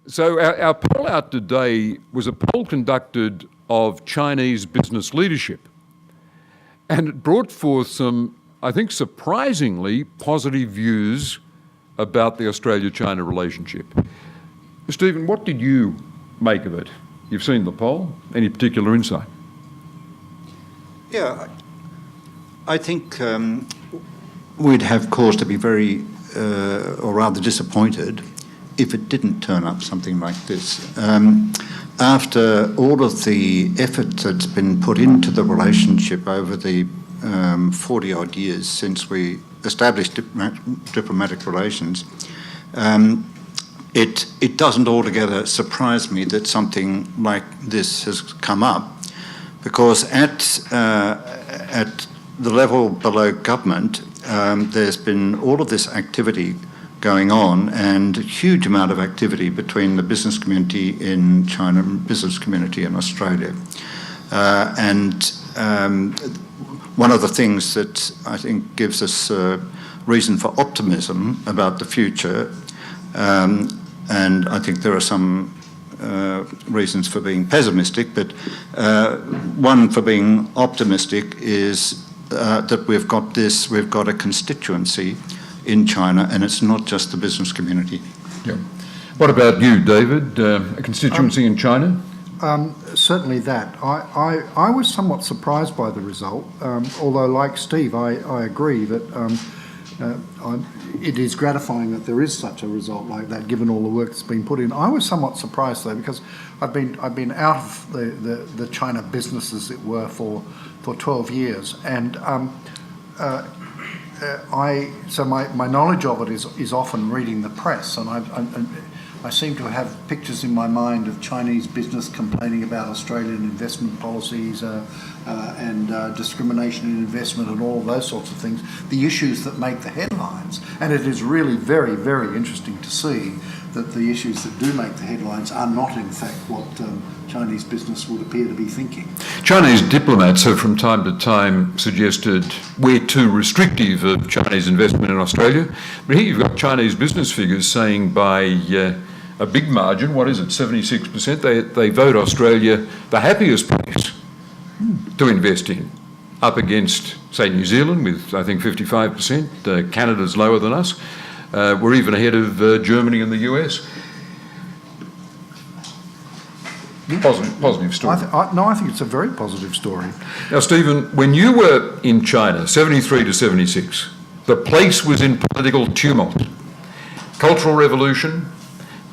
So our poll out today was a poll conducted of Chinese business leadership, and it brought forth some, I think, surprisingly positive views about the Australia-China relationship. Stephen, what did you make of it? You've seen the poll. Any particular insight? Yeah, I think we'd have cause to be very, or rather disappointed if it didn't turn up something like this. After all of the effort that's been put into the relationship over the 40-odd years since we established diplomatic relations, it doesn't altogether surprise me that something like this has come up, because at the level below government, there's been all of this activity going on, and a huge amount of activity between the business community in China and business community in Australia. One of the things that I think gives us reason for optimism about the future, and I think there are some reasons for being pessimistic, but one for being optimistic is that we've got a constituency in China, and it's not just the business community. Yeah. What about you, David? A constituency in China? Certainly that. I was somewhat surprised by the result, although like Steve, I agree that it is gratifying that there is such a result like that, given all the work that's been put in. I was somewhat surprised though, because I've been out of the China business, as it were, for 12 years, and so my knowledge of it is often reading the press, and I seem to have pictures in my mind of Chinese business complaining about Australian investment policies and discrimination in investment and all of those sorts of things, the issues that make the headlines. And it is really very, very interesting to see that the issues that do make the headlines are not in fact what Chinese business would appear to be thinking. Chinese diplomats have from time to time suggested we're too restrictive of Chinese investment in Australia. But here you've got Chinese business figures saying by a big margin, what is it, 76%, they vote Australia the happiest place to invest in, up against, say, New Zealand with, I think, 55%. Canada's lower than us. We're even ahead of Germany and the US. Positive story. I think it's a very positive story. Now, Stephen, when you were in China, 73 to 76, the place was in political tumult. Cultural revolution,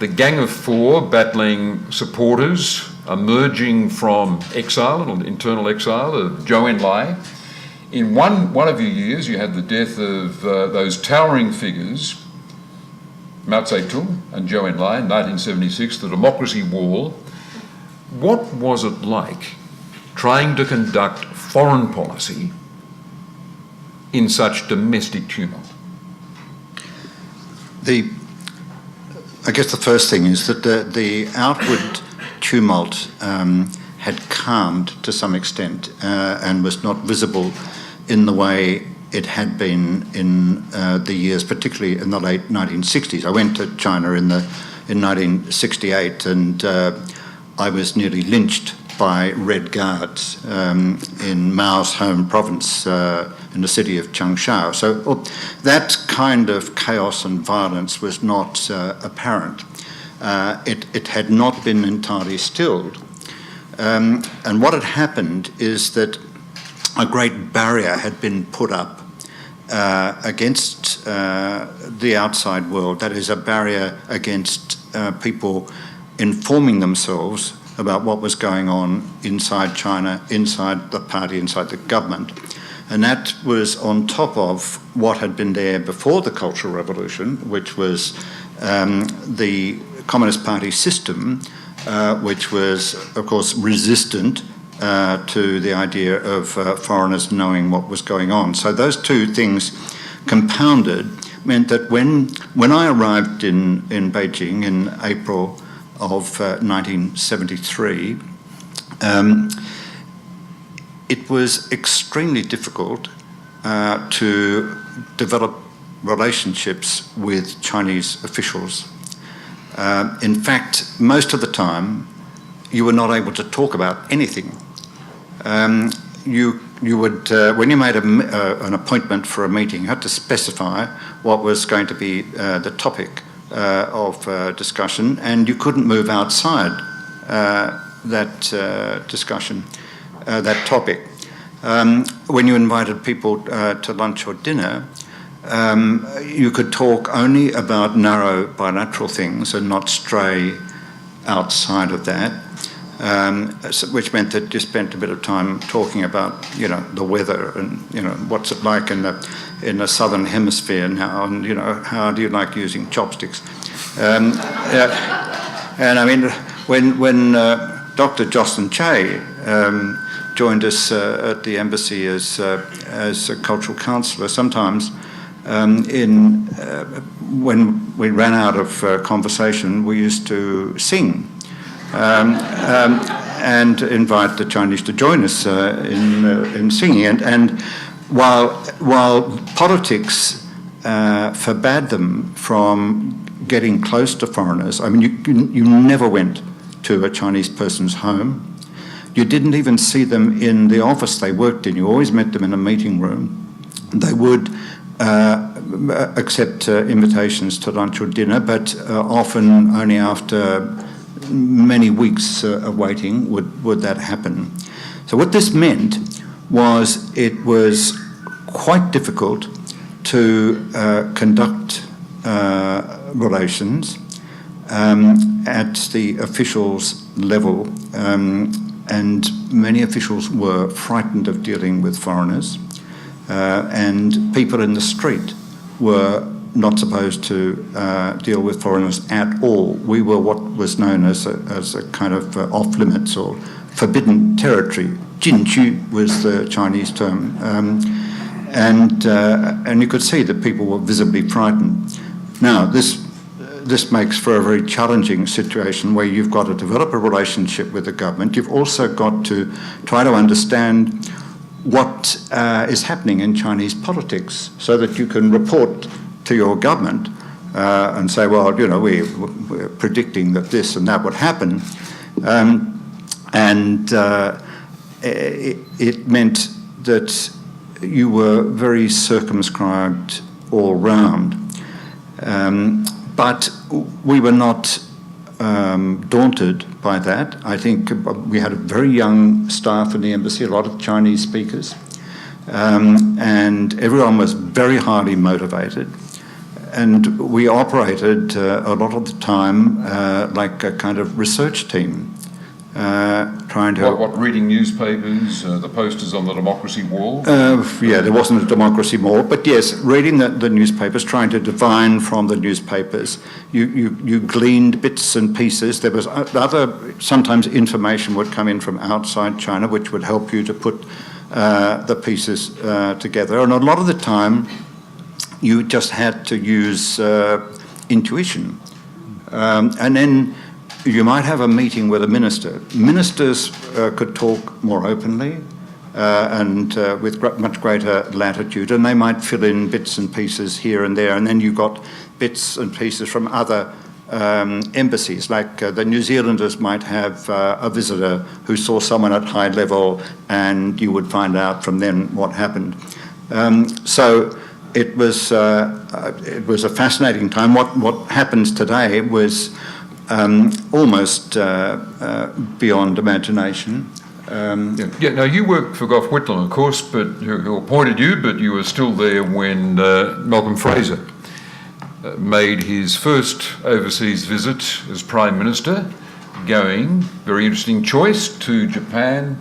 the Gang of Four battling supporters emerging from exile, and internal exile, of Zhou Enlai. In one of your years, you had the death of those towering figures, Mao Zedong and Zhou Enlai in 1976, the Democracy Wall. What was it like trying to conduct foreign policy in such domestic tumult? I guess the first thing is that the outward tumult had calmed to some extent and was not visible in the way it had been in the years, particularly in the late 1960s. I went to China in 1968, and I was nearly lynched by Red Guards in Mao's home province in the city of Changsha. So that kind of chaos and violence was not apparent. It had not been entirely stilled. And what had happened is that a great barrier had been put up against the outside world. That is, a barrier against people informing themselves about what was going on inside China, inside the party, inside the government. And that was on top of what had been there before the Cultural Revolution, which was the Communist Party system, which was, of course, resistant to the idea of foreigners knowing what was going on. So those two things compounded meant that when I arrived in Beijing in April of 1973, it was extremely difficult to develop relationships with Chinese officials. In fact, most of the time, you were not able to talk about anything. You would, when you made an appointment for a meeting, you had to specify what was going to be the topic of discussion, and you couldn't move outside that discussion, that topic. When you invited people to lunch or dinner, you could talk only about narrow bilateral things and not stray outside of that, which meant that you spent a bit of time talking about, the weather and, what's it like in the southern hemisphere now, and, how do you like using chopsticks? And I mean, when Dr. Jocelyn Che joined us at the embassy as a cultural counsellor, sometimes when we ran out of conversation, we used to sing and invite the Chinese to join us in singing. And while politics forbade them from getting close to foreigners, I mean, you never went to a Chinese person's home. You didn't even see them in the office they worked in. You always met them in a meeting room. They would accept invitations to lunch or dinner, but often only after many weeks of waiting would that happen. So what this meant was it was quite difficult to conduct relations at the officials' level, and many officials were frightened of dealing with foreigners, and people in the street were not supposed to deal with foreigners at all. We were what was known as a kind of off-limits or forbidden territory. 禁区 was the Chinese term. And you could see that people were visibly frightened. Now, this makes for a very challenging situation where you've got to develop a relationship with the government. You've also got to try to understand what is happening in Chinese politics so that you can report to your government and say, well, we're predicting that this and that would happen. It meant that you were very circumscribed all round. But we were not daunted by that. I think we had a very young staff in the embassy, a lot of Chinese speakers, and everyone was very highly motivated. And we operated a lot of the time like a kind of research team, trying to... What reading newspapers, the posters on the democracy wall? Yeah, there wasn't a democracy wall, but yes, reading the newspapers, trying to divine from the newspapers. You gleaned bits and pieces. There was sometimes information would come in from outside China, which would help you to put the pieces together. And a lot of the time, you just had to use intuition. And then you might have a meeting with a minister. Ministers could talk more openly and with much greater latitude, and they might fill in bits and pieces here and there, and then you got bits and pieces from other embassies, like the New Zealanders might have a visitor who saw someone at high level, and you would find out from them what happened. So it was a fascinating time. What happens today was almost beyond imagination. Now you worked for Gough Whitlam, of course, but who appointed you, but you were still there when Malcolm Fraser made his first overseas visit as Prime Minister, going, very interesting choice, to Japan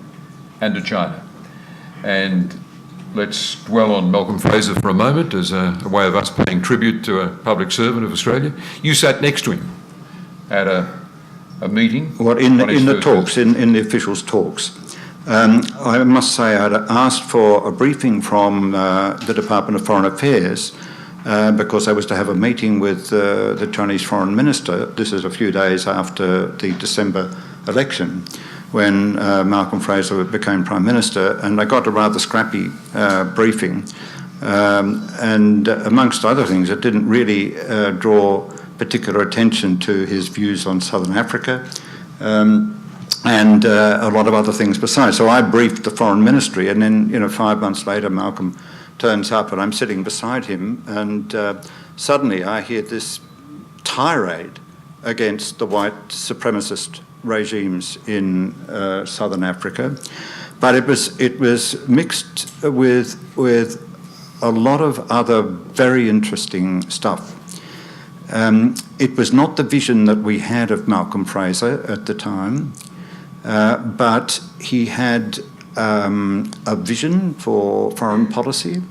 and to China. And let's dwell on Malcolm Fraser for a moment as a way of us paying tribute to a public servant of Australia. You sat next to him at a meeting? Well, in the talks, in the officials' talks. I must say I'd asked for a briefing from the Department of Foreign Affairs because I was to have a meeting with the Chinese Foreign Minister. This is a few days after the December election, when Malcolm Fraser became Prime Minister, and I got a rather scrappy briefing. And amongst other things, it didn't really draw particular attention to his views on Southern Africa, and a lot of other things besides. So I briefed the Foreign Ministry, and then 5 months later, Malcolm turns up, and I'm sitting beside him, and suddenly I hear this tirade against the white supremacist regimes in Southern Africa, but it was mixed with a lot of other very interesting stuff. It was not the vision that we had of Malcolm Fraser at the time, but he had a vision for foreign policy.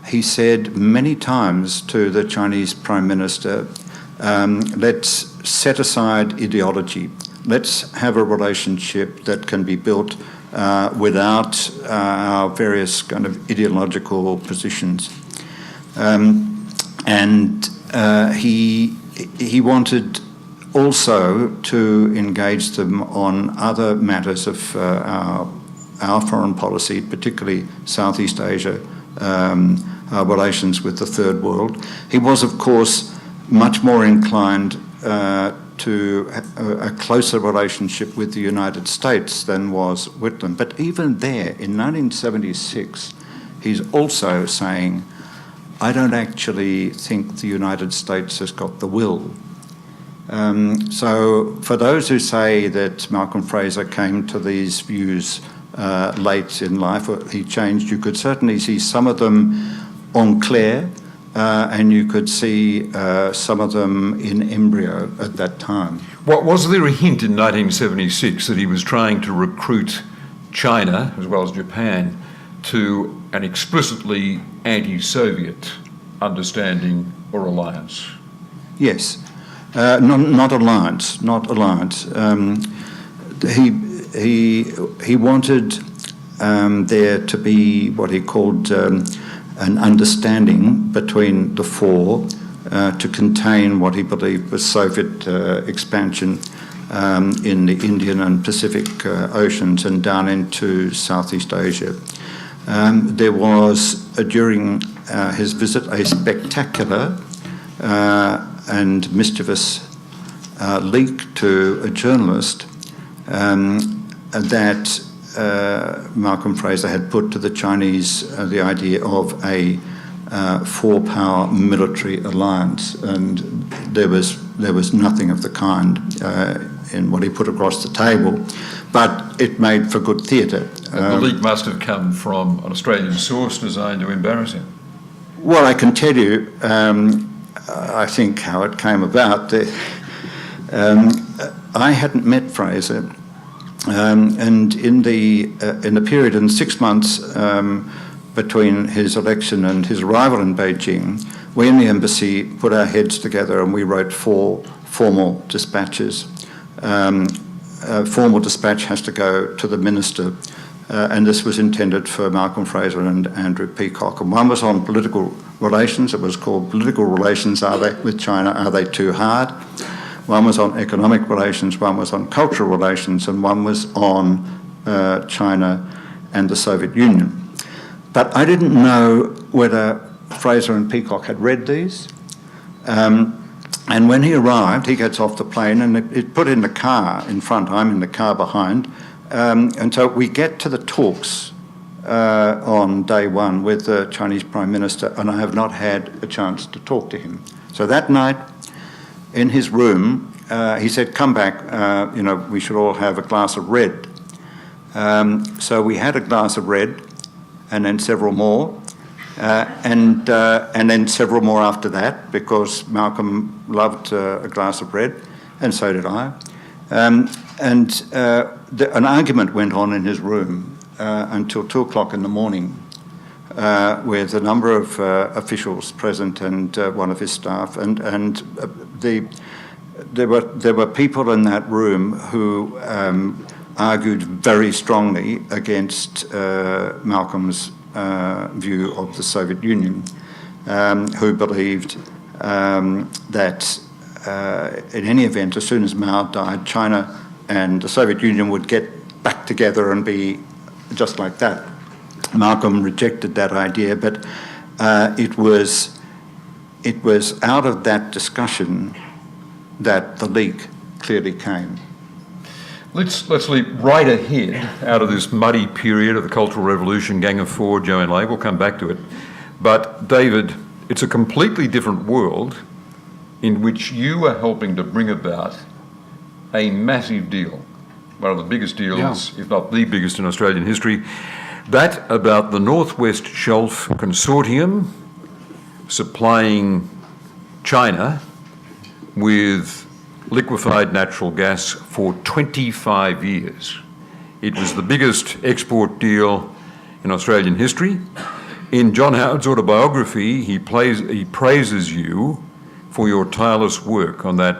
He said many times to the Chinese Prime Minister, let's set aside ideology. Let's have a relationship that can be built without our various kind of ideological positions. He wanted also to engage them on other matters of our foreign policy, particularly Southeast Asia, our relations with the Third World. He was, of course, much more inclined to a closer relationship with the United States than was Whitlam. But even there, in 1976, he's also saying, I don't actually think the United States has got the will. So for those who say that Malcolm Fraser came to these views late in life, or he changed, you could certainly see some of them en clair, and you could see some of them in embryo at that time. Was there a hint in 1976 that he was trying to recruit China, as well as Japan, to an explicitly anti-Soviet understanding or alliance? Yes, not alliance. He wanted there to be what he called an understanding between the four to contain what he believed was Soviet expansion in the Indian and Pacific Oceans and down into Southeast Asia. There was, during his visit, a spectacular and mischievous leak to a journalist that Malcolm Fraser had put to the Chinese the idea of a four-power military alliance, and there was nothing of the kind in what he put across the table, but it made for good theatre. The leak must have come from an Australian source designed to embarrass him. Well, I can tell you, I think, how it came about. I hadn't met Fraser, and in the period in 6 months between his election and his arrival in Beijing, we in the embassy put our heads together and we wrote 4 formal dispatches. A formal dispatch has to go to the minister, and this was intended for Malcolm Fraser and Andrew Peacock. And one was on political relations. It was called Political Relations with China, Are They Too Hard? One was on economic relations, one was on cultural relations, and one was on China and the Soviet Union. But I didn't know whether Fraser and Peacock had read these. And when he arrived, he gets off the plane and it put in the car in front, I'm in the car behind. And so we get to the talks on day one with the Chinese Prime Minister, and I have not had a chance to talk to him. So that night, in his room, he said, come back, we should all have a glass of red. So we had a glass of red, and then several more, and then several more after that, because Malcolm loved a glass of red, and so did I. An argument went on in his room until 2 o'clock in the morning, with a number of officials present and one of his staff, and there were people in that room who argued very strongly against Malcolm's view of the Soviet Union, who believed that in any event, as soon as Mao died, China and the Soviet Union would get back together and be just like that. Malcolm rejected that idea, but it was out of that discussion that the leak clearly came. Let's leap right ahead out of this muddy period of the Cultural Revolution, Gang of Four, Joanne Lay. We'll come back to it. But David, it's a completely different world in which you are helping to bring about a massive deal, one of the biggest deals, if not the biggest in Australian history, that about the Northwest Shelf Consortium supplying China with liquefied natural gas for 25 years. It was the biggest export deal in Australian history. In John Howard's autobiography, he praises you for your tireless work on that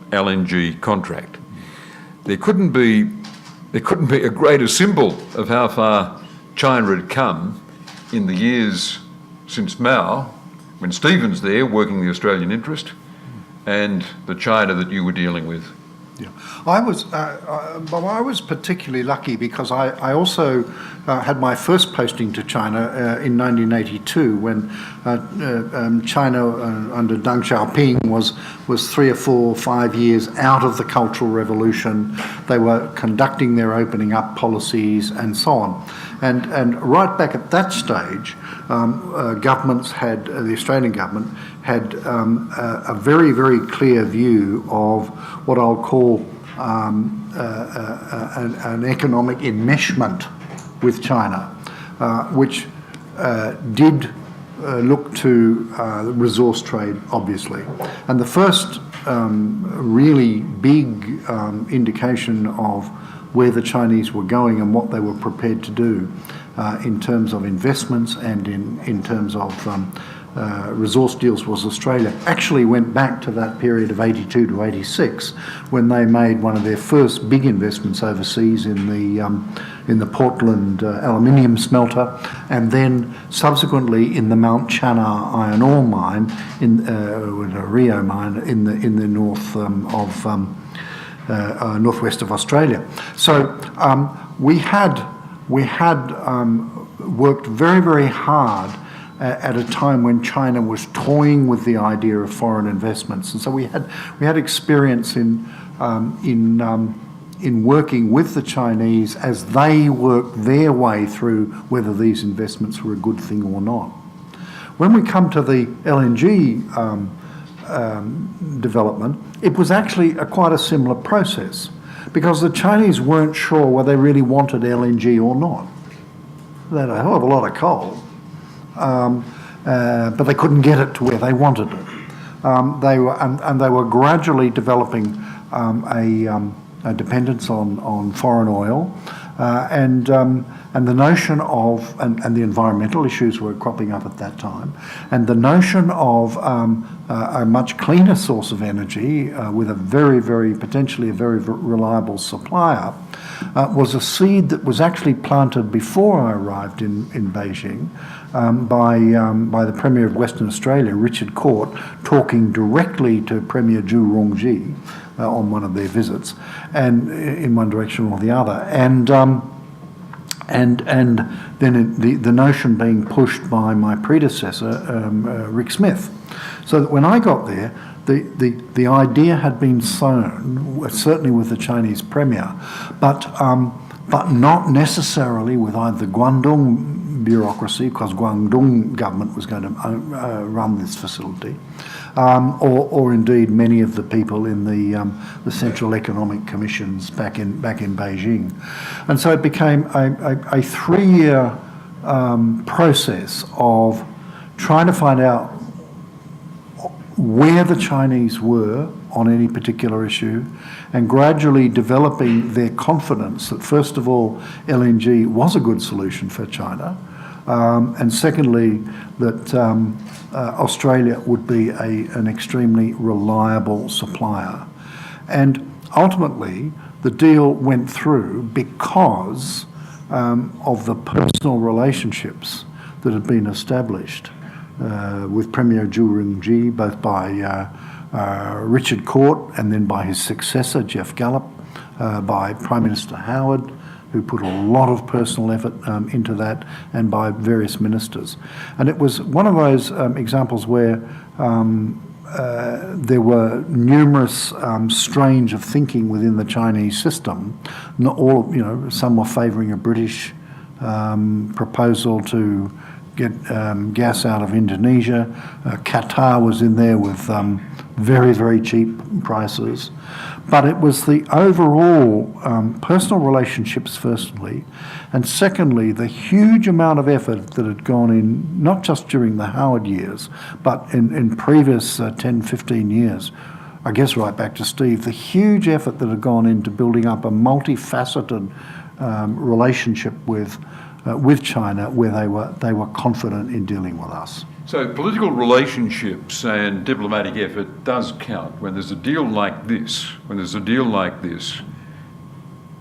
LNG contract. There couldn't be a greater symbol of how far China had come in the years since Mao, when Stephen's there working the Australian interest, and the China that you were dealing with. Yeah, I was particularly lucky because I also had my first posting to China in 1982 when China under Deng Xiaoping was 3 or 4 or 5 years out of the Cultural Revolution. They were conducting their opening up policies and so on. And right back at that stage, governments had, the Australian government had a very, very clear view of what I'll call an economic enmeshment with China, which did look to resource trade, obviously. And the first really big indication of where the Chinese were going and what they were prepared to do in terms of investments and in terms of resource deals was Australia. Actually went back to that period of 82 to 86 when they made one of their first big investments overseas in the Portland aluminium smelter, and then subsequently in the Mount Channa iron ore mine, a Rio mine in the north of northwest of Australia. So we had worked very, very hard at a time when China was toying with the idea of foreign investments, and so we had experience in working with the Chinese as they worked their way through whether these investments were a good thing or not. When we come to the LNG development, it was actually quite a similar process because the Chinese weren't sure whether they really wanted LNG or not. They had a hell of a lot of coal, but they couldn't get it to where they wanted it. They were gradually developing a dependence on foreign oil, and the notion of and the environmental issues were cropping up at that time, and the notion of a much cleaner source of energy with a very potentially a very reliable supplier was a seed that was actually planted before I arrived in Beijing by the Premier of Western Australia, Richard Court, talking directly to Premier Zhu Rongji on one of their visits, and in one direction or the other, and then the notion being pushed by my predecessor, Rick Smith, so that when I got there, the idea had been sown, certainly with the Chinese Premier, but not necessarily with either the Guangdong bureaucracy, because Guangdong government was going to run this facility, or indeed many of the people in the Central Economic Commissions back in Beijing, and so it became a 3-year process of trying to find out where the Chinese were on any particular issue, and gradually developing their confidence that first of all LNG was a good solution for China, and secondly that Australia would be an extremely reliable supplier. And ultimately the deal went through because of the personal relationships that had been established with Premier Zhu Rongji, both by Richard Court and then by his successor, Jeff Gallop, by Prime Minister Howard, who put a lot of personal effort into that, and by various ministers. And it was one of those examples where there were numerous strains of thinking within the Chinese system. Not all, some were favouring a British proposal to get gas out of Indonesia. Qatar was in there with very, very cheap prices. But it was the overall personal relationships, firstly, and secondly, the huge amount of effort that had gone in, not just during the Howard years, but in previous 10, 15 years, I guess right back to Steve, the huge effort that had gone into building up a multifaceted relationship with China, where they were confident in dealing with us. So political relationships and diplomatic effort does count. When there's a deal like this,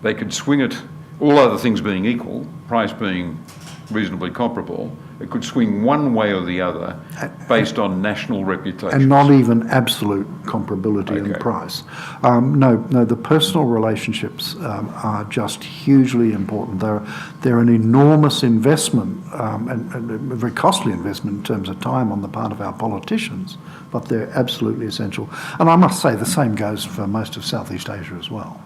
they could swing it, all other things being equal, price being reasonably comparable, it could swing one way or the other based on national reputation. And not even absolute comparability in price. No, the personal relationships are just hugely important. They're an enormous investment and a very costly investment in terms of time on the part of our politicians, but they're absolutely essential. And I must say the same goes for most of Southeast Asia as well.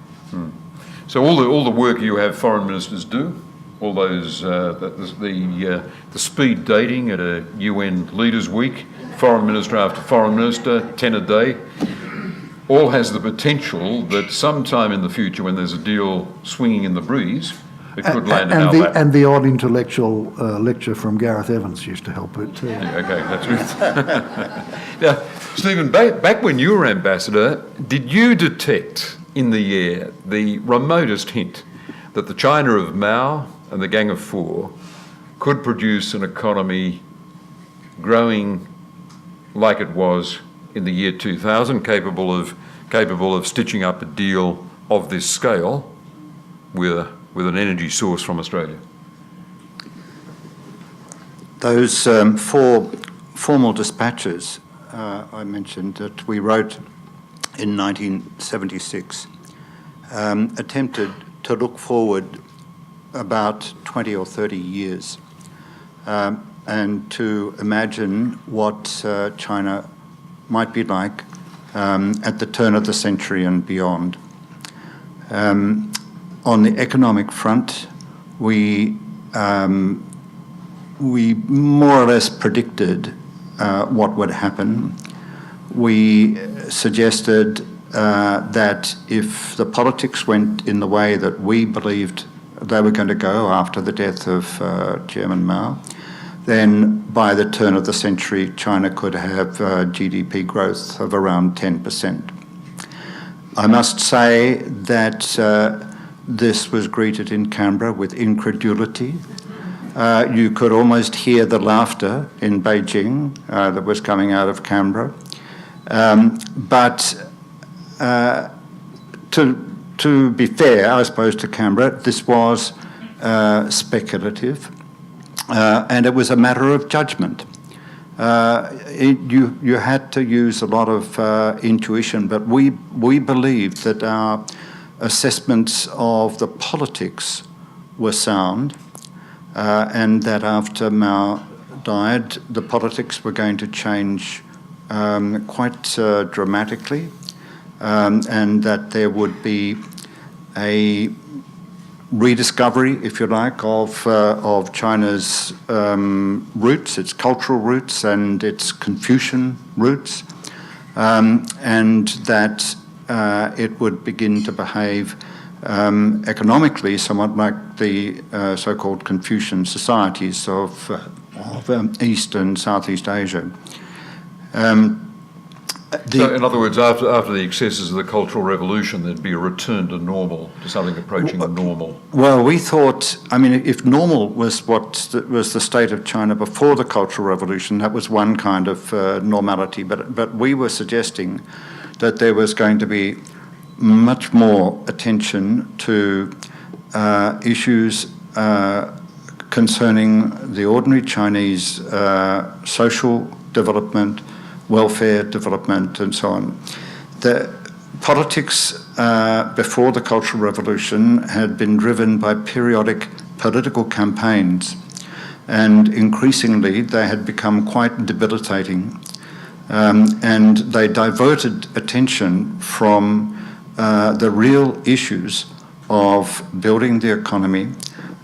So all the work you have foreign ministers do, all those the speed dating at a UN Leaders Week, foreign minister after foreign minister, 10 a day, all has the potential that sometime in the future, when there's a deal swinging in the breeze, it could land in our lap. And the odd intellectual lecture from Gareth Evans used to help it too. Yeah, okay, that's right. Now, Stephen, back when you were ambassador, did you detect in the air the remotest hint that the China of Mao and the Gang of Four could produce an economy growing like it was in the year 2000, capable of stitching up a deal of this scale with an energy source from Australia? Those four formal dispatches I mentioned that we wrote in 1976 attempted to look forward about 20 or 30 years and to imagine what China might be like at the turn of the century and beyond. On the economic front, we more or less predicted what would happen. We suggested that if the politics went in the way that we believed they were going to go after the death of Chairman Mao, then by the turn of the century, China could have GDP growth of around 10%. I must say that this was greeted in Canberra with incredulity. You could almost hear the laughter in Beijing that was coming out of Canberra. But to be fair, I suppose, to Canberra, this was speculative, and it was a matter of judgment. You had to use a lot of intuition, but we believed that our assessments of the politics were sound, and that after Mao died, the politics were going to change quite dramatically, and that there would be a rediscovery, if you like, of China's roots, its cultural roots and its Confucian roots, and that it would begin to behave economically somewhat like the so-called Confucian societies of East and Southeast Asia. So, in other words, after the excesses of the Cultural Revolution, there'd be a return to normal, to something approaching normal. Well, we thought, I mean, if normal was what was the state of China before the Cultural Revolution, that was one kind of normality. But we were suggesting that there was going to be much more attention to issues concerning the ordinary Chinese social development, welfare development, and so on. The politics before the Cultural Revolution had been driven by periodic political campaigns, and increasingly they had become quite debilitating. and they diverted attention from the real issues of building the economy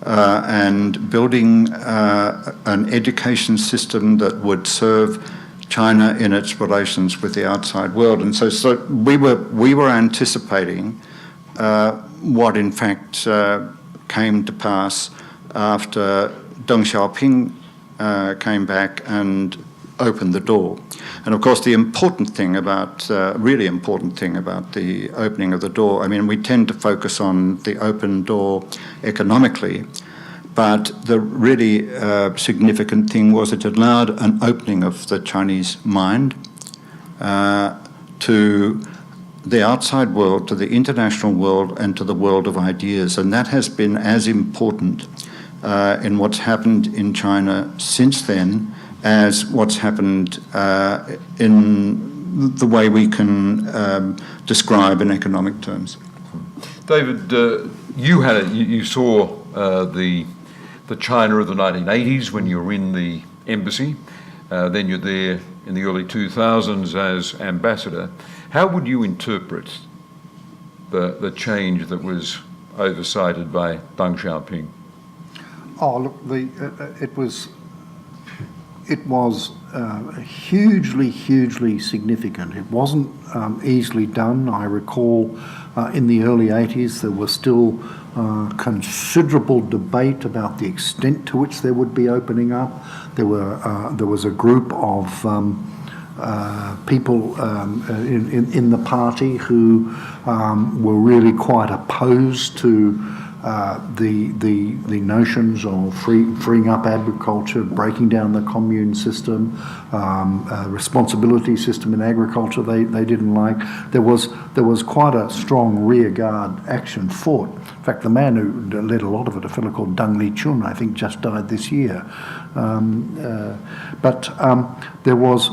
and building an education system that would serve China in its relations with the outside world. And so we were anticipating what in fact came to pass after Deng Xiaoping came back and opened the door. And of course, the important thing about, really important thing about the opening of the door, I mean, we tend to focus on the open door economically, but the really significant thing was it allowed an opening of the Chinese mind to the outside world, to the international world, and to the world of ideas. And that has been as important in what's happened in China since then as what's happened in the way we can describe in economic terms. David, you saw the China of the 1980s when you were in the embassy. Then you're there in the early 2000s as ambassador. How would you interpret the change that was oversighted by Deng Xiaoping? Oh, look, it was hugely significant. It wasn't easily done. I recall in the early 80s there was still considerable debate about the extent to which there would be opening up. There was a group of people in the party who were really quite opposed to the notions of freeing up agriculture, breaking down the commune system, responsibility system in agriculture. They didn't like. There was quite a strong rearguard action fought. In fact, the man who led a lot of it, a fellow called Deng Lichun, I think just died this year. But there was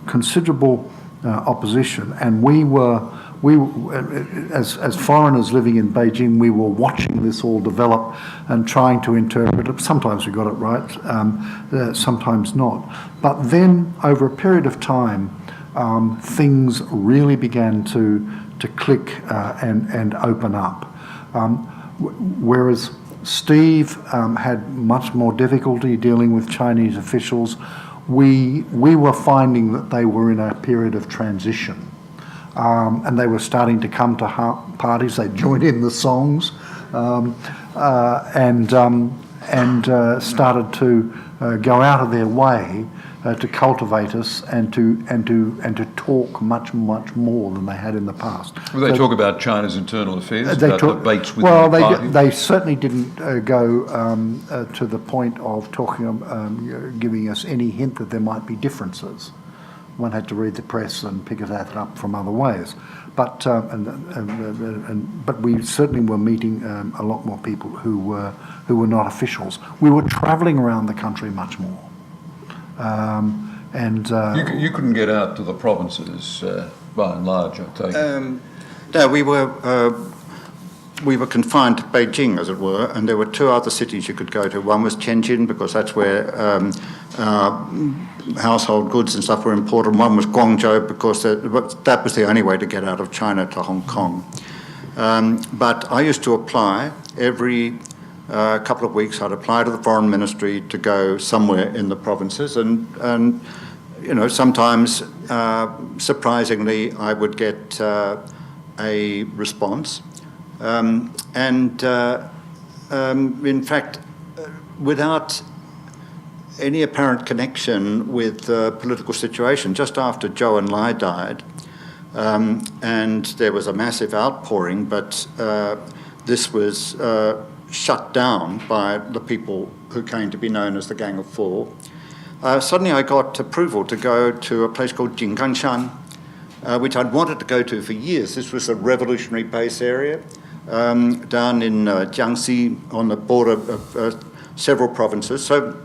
considerable opposition, and we as foreigners living in Beijing, we were watching this all develop and trying to interpret it. Sometimes we got it right, sometimes not. But then, over a period of time, things really began to click and open up. Whereas Steve had much more difficulty dealing with Chinese officials, we were finding that they were in a period of transition. And they were starting to come to parties. They joined in the songs and started to go out of their way to cultivate us and to talk much more than they had in the past. Well, they talk about China's internal affairs, about debates within the party? They certainly didn't go to the point of talking, giving us any hint that there might be differences. One had to read the press and pick it up from other ways, but we certainly were meeting a lot more people who were not officials. We were travelling around the country much more, you couldn't get out to the provinces by and large, I take it. No, we were confined to Beijing, as it were, and there were two other cities you could go to. One was Tianjin, because that's where household goods and stuff were imported. One was Guangzhou, because that was the only way to get out of China to Hong Kong. But I used to apply every couple of weeks. I'd apply to the Foreign Ministry to go somewhere in the provinces, and you know, sometimes surprisingly I would get a response. In fact, without any apparent connection with the political situation, just after Zhou Enlai died, and there was a massive outpouring, but this was shut down by the people who came to be known as the Gang of Four. Suddenly I got approval to go to a place called Jingganshan, which I'd wanted to go to for years. This was a revolutionary base area down in Jiangxi on the border of several provinces. So,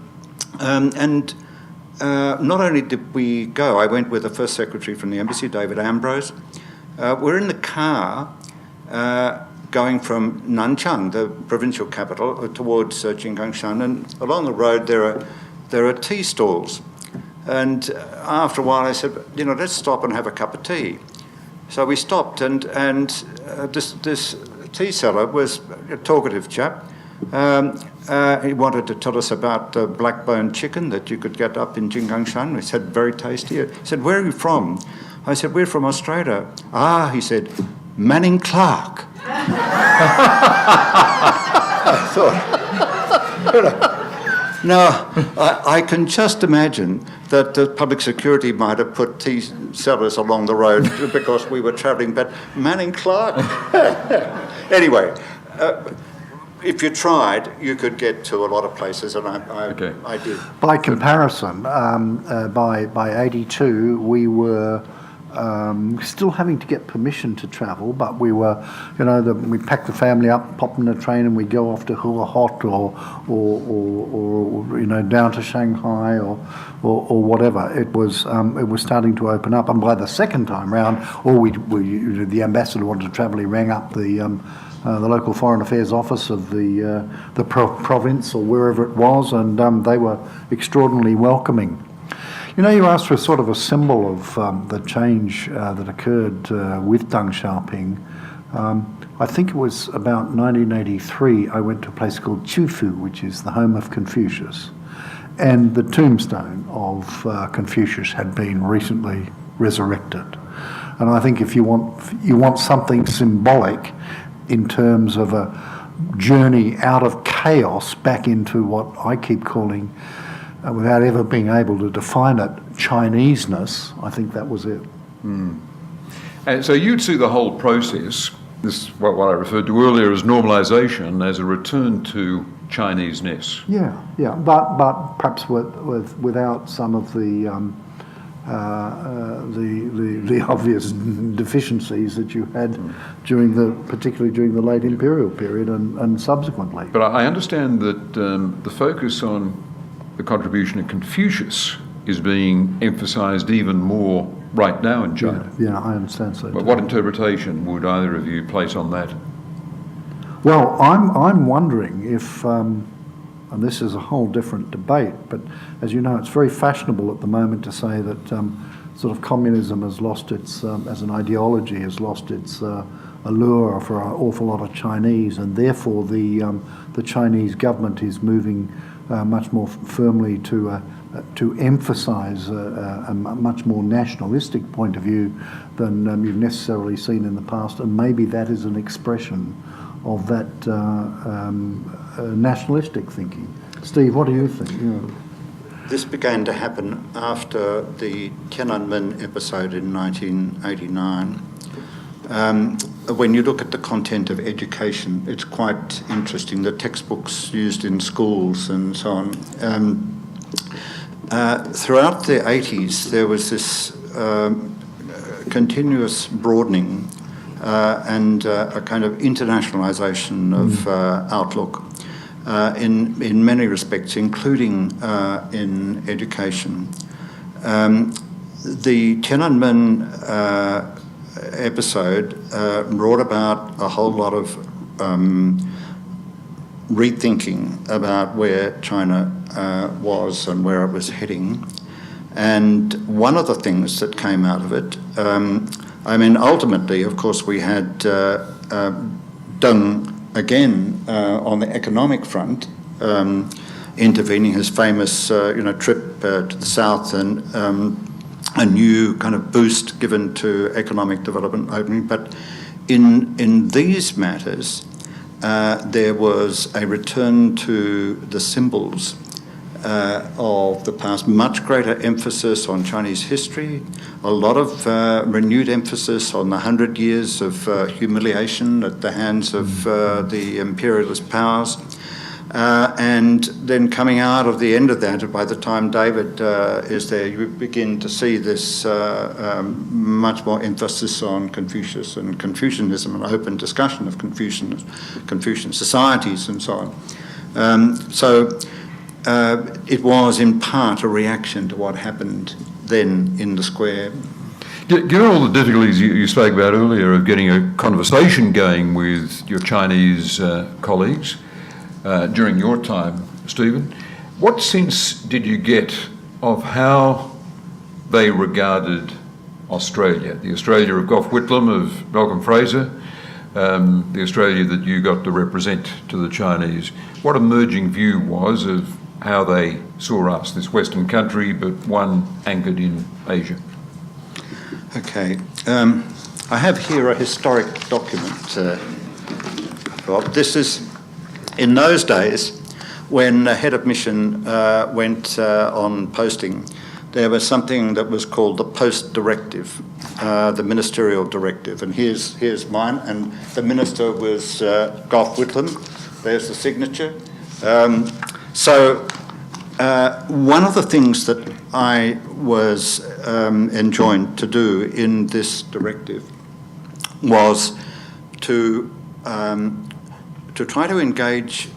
not only did we go, I went with the first secretary from the embassy, David Ambrose. We're in the car going from Nanchang, the provincial capital, towards Jingganshan, and along the road there are tea stalls. And after a while I said, let's stop and have a cup of tea. So we stopped, and this tea seller was a talkative chap. He wanted to tell us about the black-bone chicken that you could get up in Jingangshan. He said, very tasty. He said, where are you from? I said, we're from Australia. Ah, he said, Manning Clark. I thought, now, I can just imagine that the public security might have put tea sellers along the road because we were travelling, but Manning Clark. Anyway, if you tried, you could get to a lot of places, and I did. By comparison, by 82, we were still having to get permission to travel, but we were, we packed the family up, pop in a train, and we'd go off to Hula Hot or down to Shanghai or whatever. It was starting to open up, and by the second time round, the ambassador wanted to travel. He rang up the local foreign affairs office of the province or wherever it was, and they were extraordinarily welcoming. You asked for sort of a symbol of the change that occurred with Deng Xiaoping. I think it was about 1983, I went to a place called Qufu, which is the home of Confucius. And the tombstone of Confucius had been recently resurrected. And I think if you want something symbolic in terms of a journey out of chaos back into what I keep calling, without ever being able to define it, Chineseness, I think that was it. And so you'd see the whole process, this is what I referred to earlier as normalisation, as a return to Chineseness. Yeah, but perhaps without some of the obvious deficiencies that you had particularly during the late imperial period and subsequently. But I understand that the focus on the contribution of Confucius is being emphasised even more right now in China. Yeah, I understand so. But what interpretation would either of you place on that? Well, I'm wondering if, and this is a whole different debate, but as you know, it's very fashionable at the moment to say that sort of communism has lost its, as an ideology, has lost its allure for an awful lot of Chinese, and therefore the Chinese government is moving much more firmly to emphasise a much more nationalistic point of view than you've necessarily seen in the past, and maybe that is an expression of that nationalistic thinking. Steve, what do you think? This began to happen after the Tiananmen episode in 1989. When you look at the content of education, it's quite interesting. The textbooks used in schools and so on. Throughout the 80s, there was this continuous broadening and a kind of internationalisation of outlook in many respects, including in education. The Tiananmen episode brought about a whole lot of rethinking about where China was and where it was heading. And one of the things that came out of it, ultimately, of course, we had Deng again on the economic front, intervening, his famous trip to the south and a new kind of boost given to economic development opening. But in these matters, there was a return to the symbols of the past, much greater emphasis on Chinese history, a lot of renewed emphasis on the 100 years of humiliation at the hands of the imperialist powers. And then coming out of the end of that, by the time David is there, you begin to see this much more emphasis on Confucius and Confucianism and open discussion of Confucian societies and so on. So it was in part a reaction to what happened then in the square. Given all the difficulties you spoke about earlier of getting a conversation going with your Chinese colleagues, during your time, Stephen, what sense did you get of how they regarded Australia, the Australia of Gough Whitlam, of Malcolm Fraser, the Australia that you got to represent to the Chinese. What emerging view was of how they saw us, this Western country, but one anchored in Asia? Okay. I have here a historic document, Rob. This is, in those days, when the head of mission went on posting, there was something that was called the Post Directive, the ministerial directive. And here's mine, and the minister was Gough Whitlam. There's the signature. So one of the things that I was enjoined to do in this directive was to try to engage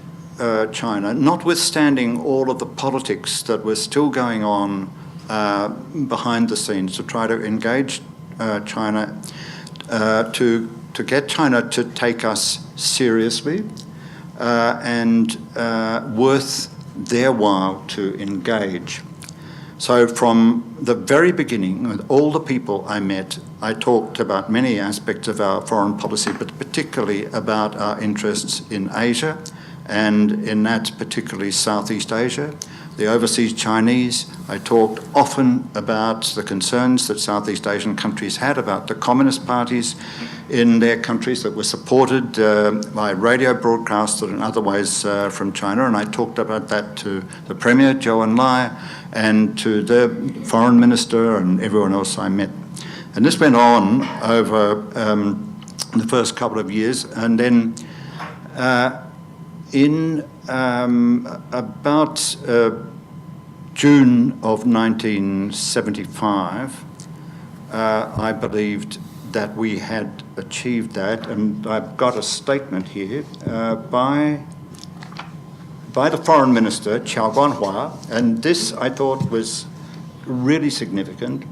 China, notwithstanding all of the politics that was still going on behind the scenes, to try to engage China, to get China to take us seriously and worth their while to engage. So from the very beginning, with all the people I met, I talked about many aspects of our foreign policy, but particularly about our interests in Asia, and in that particularly Southeast Asia, the overseas Chinese. I talked often about the concerns that Southeast Asian countries had about the communist parties in their countries that were supported by radio broadcasts and other ways from China, and I talked about that to the Premier, Zhou Enlai, and to the Foreign Minister and everyone else I met. And this went on over the first couple of years, and then in about June of 1975, I believed that we had achieved that, and I've got a statement here by the Foreign Minister, Chow Guanhua, and this I thought was really significant.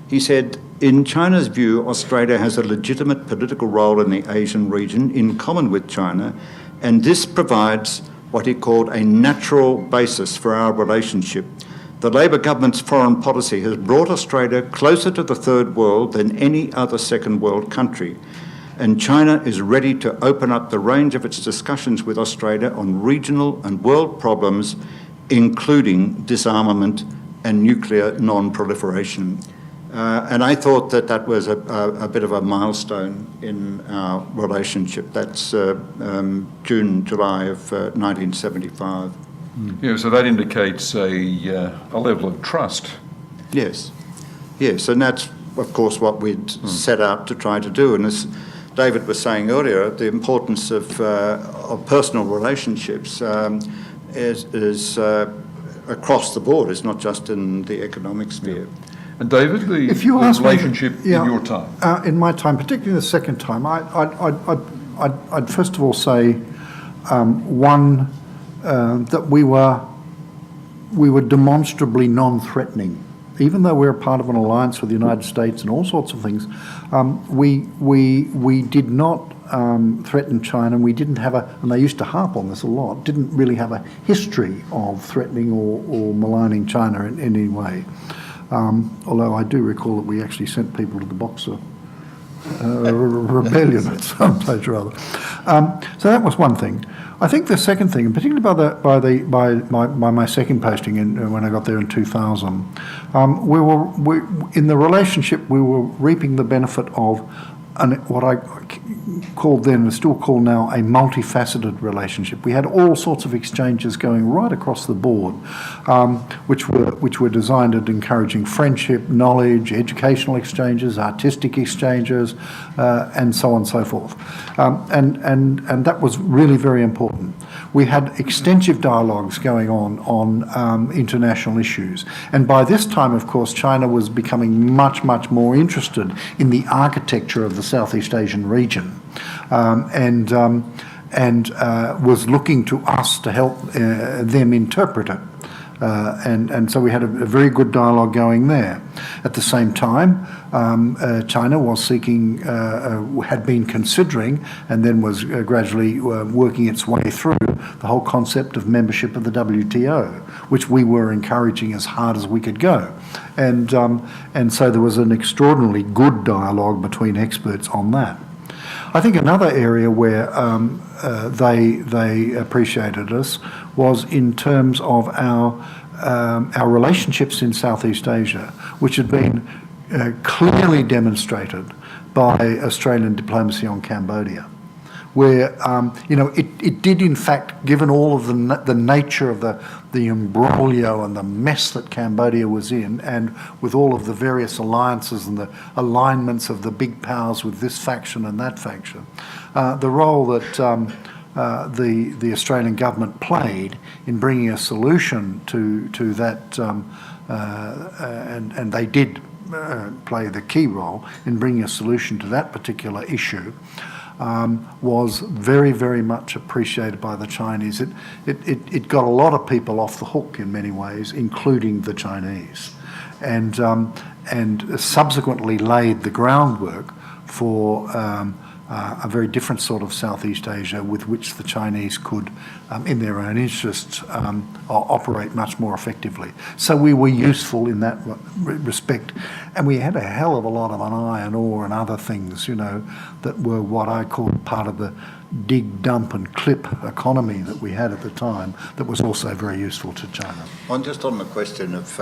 He said, "In China's view, Australia has a legitimate political role in the Asian region in common with China, and this provides what he called a natural basis for our relationship. The Labor government's foreign policy has brought Australia closer to the third world than any other second world country, and China is ready to open up the range of its discussions with Australia on regional and world problems, including disarmament and nuclear non-proliferation." And I thought that that was a bit of a milestone in our relationship. That's June, July of 1975. Yeah, so that indicates a level of trust. Yes, yes, and that's, of course, what we'd set out to try to do. And as David was saying earlier, the importance of personal relationships is across the board. It's not just in the economic sphere. And David, the relationship in your time? In my time, particularly the second time, I'd first of all say that we were demonstrably non-threatening. Even though we're part of an alliance with the United States and all sorts of things, we did not threaten China. We didn't have and they used to harp on this a lot, didn't really have a history of threatening or maligning China in any way. Although I do recall that we actually sent people to the Boxer rebellion at some stage or other. So that was one thing. I think the second thing, and particularly by my second posting when I got there in 2000, we in the relationship we were reaping the benefit of what I called then and still call now a multifaceted relationship. We had all sorts of exchanges going right across the board, which were designed at encouraging friendship, knowledge, educational exchanges, artistic exchanges, and so on and so forth. And that was really very important. We had extensive dialogues going on international issues. And by this time, of course, China was becoming much, much more interested in the architecture of the Southeast Asian region, and was looking to us to help them interpret it. And so we had a very good dialogue going there. At the same time, China was seeking, had been considering, and then was gradually working its way through the whole concept of membership of the WTO, which we were encouraging as hard as we could go. And so there was an extraordinarily good dialogue between experts on that. I think another area where they appreciated us was in terms of our relationships in Southeast Asia, which had been clearly demonstrated by Australian diplomacy on Cambodia, where it did in fact, given all of the nature of the imbroglio and the mess that Cambodia was in, and with all of the various alliances and the alignments of the big powers with this faction and that faction, the role that the Australian government played in bringing a solution to that, and they did play the key role in bringing a solution to that particular issue, was very, very much appreciated by the Chinese. It got a lot of people off the hook in many ways, including the Chinese, and subsequently laid the groundwork for a very different sort of Southeast Asia with which the Chinese could, in their own interests, operate much more effectively. So we were useful in that respect, and we had a hell of a lot of an iron ore and other things, that were what I call part of the dig, dump and clip economy that we had at the time, that was also very useful to China. Just on the question of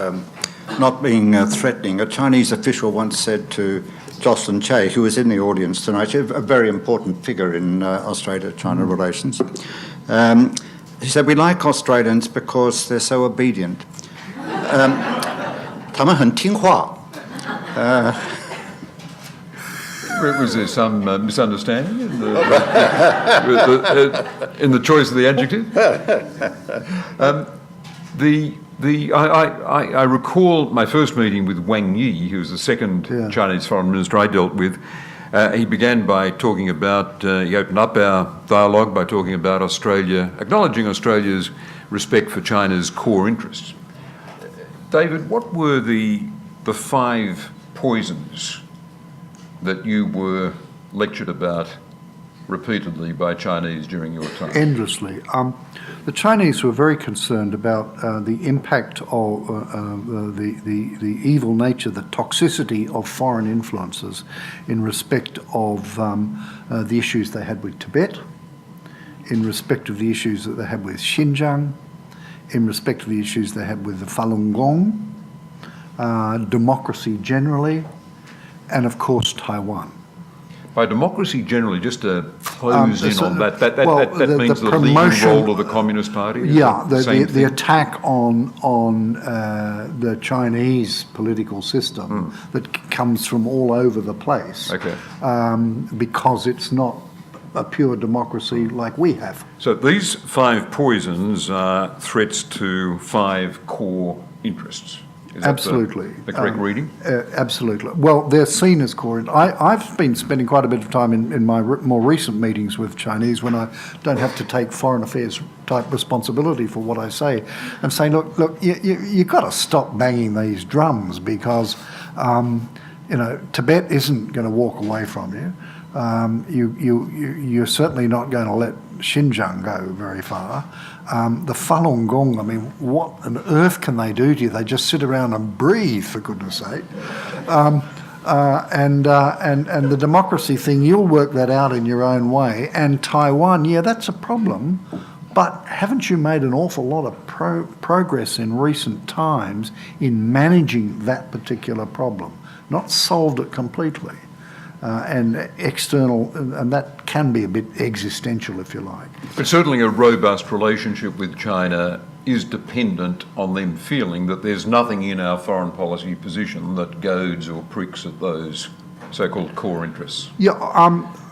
not being threatening, a Chinese official once said to Jocelyn Che, who was in the audience tonight, a very important figure in Australia-China relations. He said, "We like Australians because they're so obedient." 他们很听话. Was there some misunderstanding in the choice of the adjective? I recall my first meeting with Wang Yi, who was the second Chinese foreign minister I dealt with. He began by talking about, he opened up our dialogue by talking about Australia, acknowledging Australia's respect for China's core interests. David, what were the 5 poisons that you were lectured about repeatedly by Chinese during your time? Endlessly. The Chinese were very concerned about the impact of the evil nature, the toxicity of foreign influences in respect of the issues they had with Tibet, in respect of the issues that they had with Xinjiang, in respect of the issues they had with the Falun Gong, democracy generally, and of course Taiwan. By democracy generally, just to close in on that means the leading role of the Communist Party? Yeah, the attack on the Chinese political system that comes from all over the place, because it's not a pure democracy like we have. So these 5 poisons are threats to 5 core interests. Is Absolutely. The correct reading? Absolutely. Well, they're seen as core. I've been spending quite a bit of time in my more recent meetings with Chinese when I don't have to take foreign affairs type responsibility for what I say, and saying, look, you've got to stop banging these drums because, Tibet isn't going to walk away from you. You're certainly not going to let Xinjiang go very far. The Falun Gong, I mean, what on earth can they do to you? They just sit around and breathe, for goodness sake. And the democracy thing, you'll work that out in your own way. And Taiwan, that's a problem. But haven't you made an awful lot of progress in recent times in managing that particular problem? Not solved it completely. And external, and that can be a bit existential, if you like. But certainly a robust relationship with China is dependent on them feeling that there's nothing in our foreign policy position that goads or pricks at those so-called core interests. Yeah,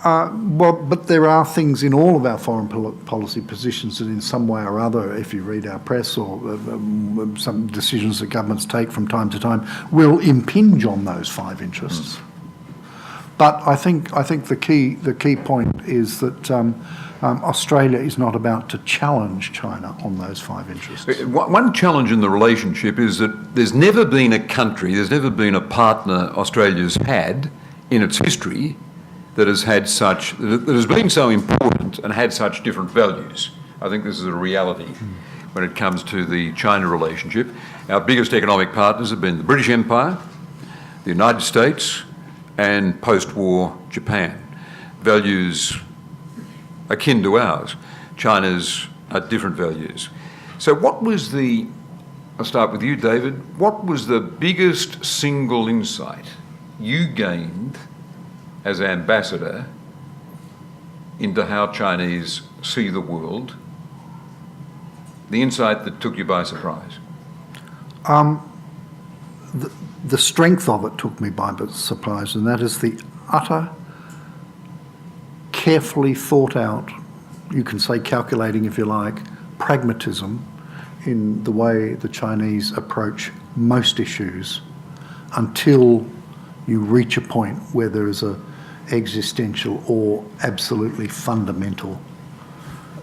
but there are things in all of our foreign policy positions that in some way or other, if you read our press or some decisions that governments take from time to time, will impinge on those 5 interests. But I think the key point is that Australia is not about to challenge China on those 5 interests. One challenge in the relationship is that there's never been a country, there's never been a partner Australia's had in its history that has been so important and had such different values. I think this is a reality when it comes to the China relationship. Our biggest economic partners have been the British Empire, the United States, and post-war Japan. Values akin to ours. China's are different values. So I'll start with you, David. What was the biggest single insight you gained as ambassador into how Chinese see the world? The insight that took you by surprise? The strength of it took me by surprise, and that is the utter, carefully thought out, you can say calculating if you like, pragmatism in the way the Chinese approach most issues until you reach a point where there is a existential or absolutely fundamental.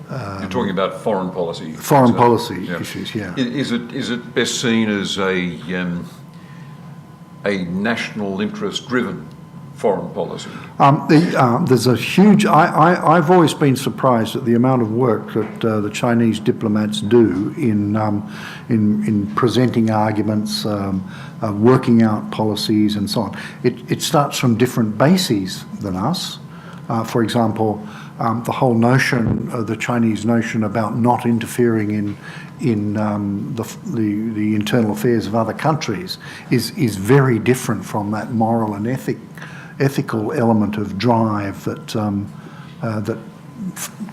You're talking about foreign policy. Foreign policy issues, yeah. Is it best seen as a national interest-driven foreign policy? There's a huge. I've always been surprised at the amount of work that the Chinese diplomats do in presenting arguments, working out policies, and so on. It starts from different bases than us. For example, the whole notion, the Chinese notion about not interfering in the internal affairs of other countries is very different from that moral and ethical element of drive that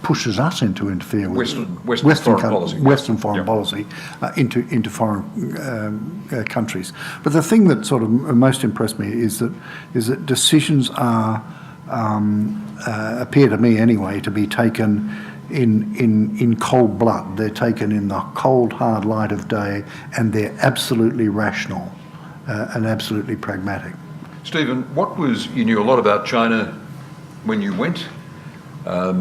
pushes us into interfere with Western foreign policy into foreign countries. But the thing that sort of most impressed me is that decisions are appear to me anyway to be taken in cold blood. They're taken in the cold hard light of day, and they're absolutely rational and absolutely pragmatic. Stephen, you knew a lot about China when you went, a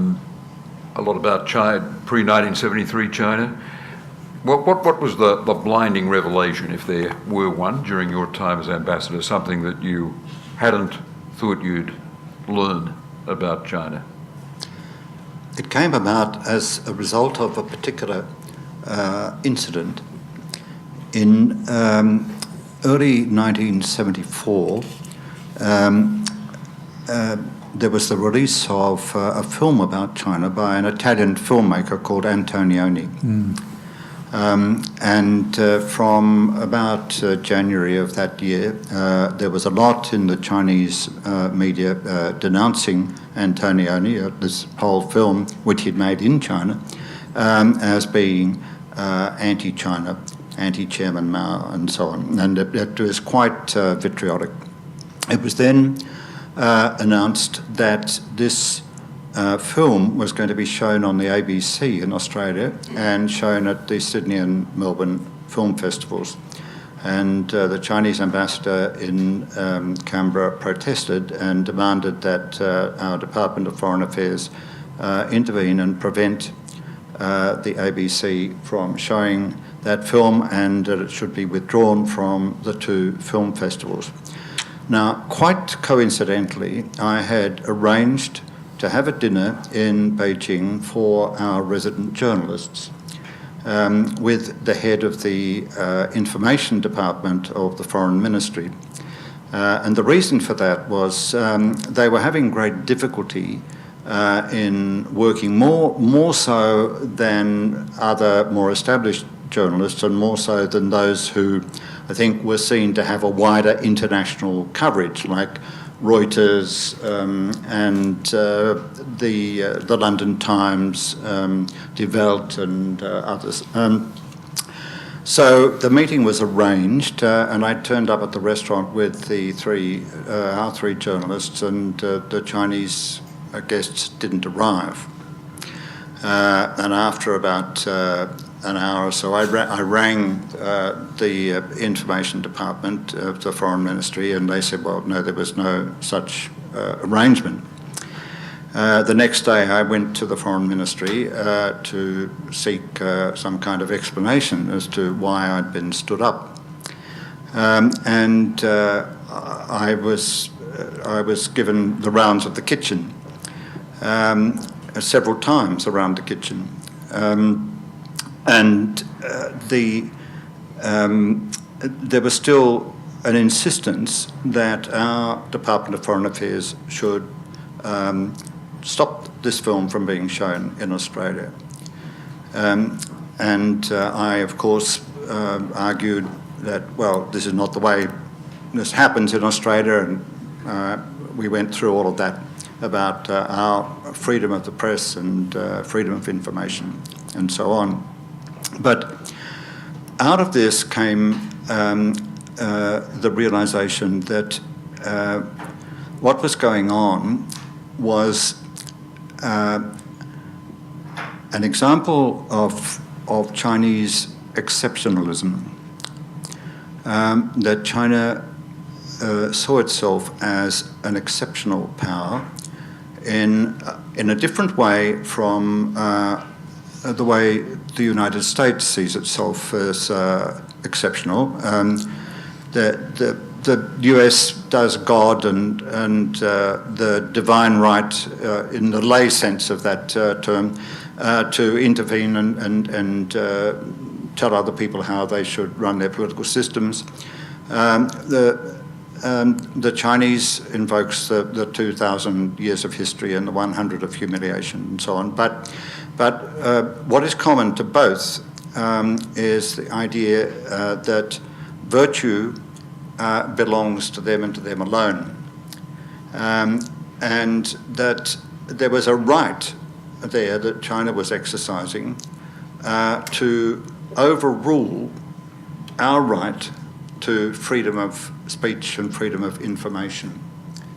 lot about China, pre-1973 China. What was the blinding revelation, if there were one, during your time as ambassador, something that you hadn't thought you'd learn about China? It came about as a result of a particular incident in early 1974. There was the release of a film about China by an Italian filmmaker called Antonioni. And from about January of that year, there was a lot in the Chinese media denouncing Antonioni, this whole film which he'd made in China, as being anti-China, anti-Chairman Mao, and so on. And it was quite vitriolic. It was then announced that this film was going to be shown on the ABC in Australia and shown at the Sydney and Melbourne film festivals. And the Chinese ambassador in Canberra protested and demanded that our Department of Foreign Affairs intervene and prevent the ABC from showing that film, and that it should be withdrawn from the 2 film festivals. Now, quite coincidentally, I had arranged to have a dinner in Beijing for our resident journalists with the head of the information department of the Foreign Ministry. And the reason for that was they were having great difficulty in working more so than other more established journalists, and more so than those who I think were seen to have a wider international coverage, like Reuters and the London Times, Die Welt, and others. So the meeting was arranged, and I turned up at the restaurant with our three journalists, and the Chinese guests didn't arrive. And after about an hour or so, I rang the information department of the Foreign Ministry, and they said, well, no, there was no such arrangement. The next day I went to the Foreign Ministry to seek some kind of explanation as to why I'd been stood up. I was given the rounds of the kitchen several times around the kitchen. There was still an insistence that our Department of Foreign Affairs should stop this film from being shown in Australia. I, of course, argued that, well, this is not the way this happens in Australia, and we went through all of that about our freedom of the press and freedom of information and so on. But out of this came the realisation that what was going on was an example of Chinese exceptionalism, that China saw itself as an exceptional power in a different way from the way the United States sees itself as exceptional. The US does God and the divine right, in the lay sense of that term, to intervene and tell other people how they should run their political systems. The Chinese invokes the 2,000 years of history and the 100 of humiliation and so on. But what is common to both is the idea that virtue belongs to them and to them alone, and that there was a right there that China was exercising to overrule our right to freedom of speech and freedom of information.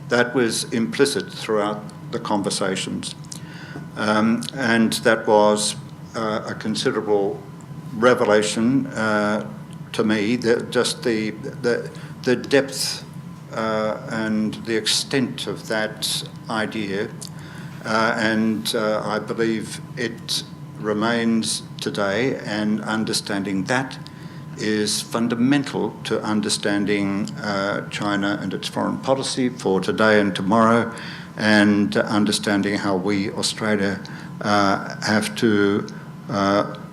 That was implicit throughout the conversations, and that was a considerable revelation to me, just the depth and the extent of that idea, and I believe it remains today, and understanding that is fundamental to understanding China and its foreign policy for today and tomorrow, and understanding how we, Australia, have to